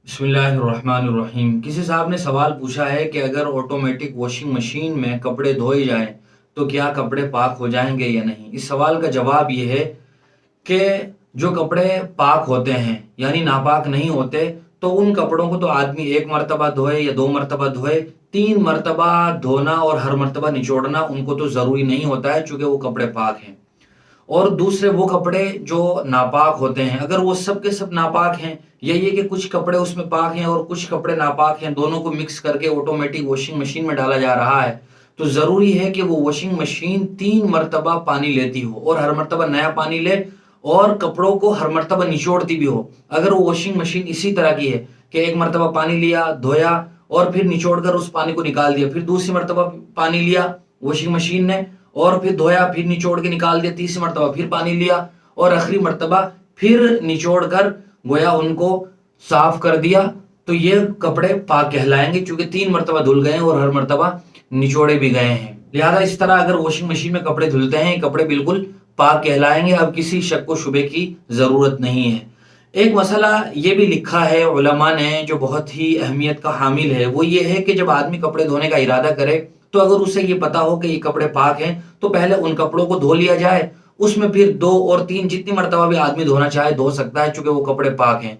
बिस्मिल्लाहिर्रहमानिर्रहीम। किसी साहब ने सवाल पूछा है कि अगर ऑटोमेटिक वॉशिंग मशीन में कपड़े धोए जाएं तो क्या कपड़े पाक हो जाएंगे या नहीं। इस सवाल का जवाब ये है कि जो कपड़े पाक होते हैं यानी नापाक नहीं होते, तो उन कपड़ों को तो आदमी एक मर्तबा धोए या दो मर्तबा धोए, तीन मर्तबा धोना और हर मर्तबा निचोड़ना उनको तो जरूरी नहीं होता है, चूंकि वो कपड़े पाक हैं। और दूसरे वो कपड़े जो नापाक होते हैं, अगर वो सब के सब नापाक हैं, यही है कि कुछ कपड़े उसमें पाक हैं और कुछ कपड़े नापाक हैं, दोनों को मिक्स करके ऑटोमेटिक वॉशिंग मशीन में डाला जा रहा है, तो जरूरी है कि वो वॉशिंग मशीन तीन मर्तबा पानी लेती हो और हर मर्तबा नया पानी ले और कपड़ों को हर मर्तबा निचोड़ती भी हो। अगर वो वॉशिंग मशीन इसी तरह की है कि एक मर्तबा पानी लिया, धोया और फिर निचोड़ कर उस पानी को निकाल दिया, फिर दूसरी मर्तबा पानी लिया वॉशिंग मशीन ने और फिर धोया, फिर निचोड़ के निकाल दिया, तीसरी मर्तबा फिर पानी लिया और आखिरी मर्तबा फिर निचोड़ कर गोया उनको साफ कर दिया, तो ये कपड़े पाक कहलाएंगे, क्योंकि तीन मर्तबा धुल गए हैं और हर मर्तबा निचोड़े भी गए हैं। लिहाजा इस तरह अगर वॉशिंग मशीन में कपड़े धुलते हैं, कपड़े बिल्कुल पाक कहलाएंगे। अब किसी शक व शुबे की जरूरत नहीं है। एक मसला ये भी लिखा है उलमा ने जो बहुत ही अहमियत का हामिल है, वो ये है कि जब आदमी कपड़े धोने का इरादा करे तो अगर उसे ये पता हो कि ये कपड़े पाक हैं तो पहले उन कपड़ों को धो लिया जाए, उसमें फिर दो और तीन जितनी मर्तबा भी आदमी धोना चाहे धो सकता है, चूंकि वो कपड़े पाक हैं।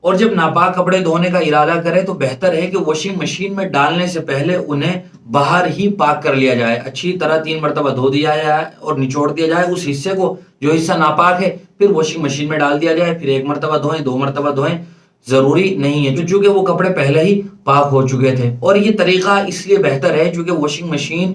और जब नापाक कपड़े धोने का इरादा करे तो बेहतर है कि वॉशिंग मशीन में डालने से पहले उन्हें बाहर ही पाक कर लिया जाए, अच्छी तरह तीन मर्तबा धो दिया जाए और निचोड़ दिया जाए उस हिस्से को जो हिस्सा नापाक है, फिर वॉशिंग मशीन में डाल दिया जाए, फिर एक मर्तबा धोएं, दो मर्तबा धोएं, जरूरी नहीं है क्योंकि वो कपड़े पहले ही पाक हो चुके थे। और ये तरीका इसलिए बेहतर है क्योंकि वॉशिंग मशीन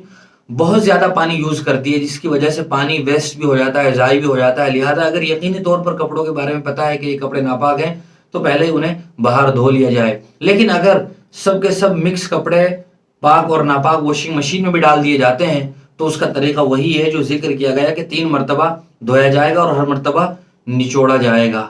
बहुत ज्यादा पानी यूज करती है, जिसकी वजह से पानी वेस्ट भी हो जाता है, जाय भी हो जाता है। लिहाजा अगर यकीनी तौर पर कपड़ों के बारे में पता है कि ये कपड़े नापाक हैं तो पहले ही उन्हें बाहर धो लिया जाए। लेकिन अगर सब के सब मिक्स कपड़े पाक और नापाक वॉशिंग मशीन में भी डाल दिए जाते हैं तो उसका तरीका वही है जो जिक्र किया गया कि तीन मर्तबा धोया जाएगा और हर मर्तबा निचोड़ा जाएगा।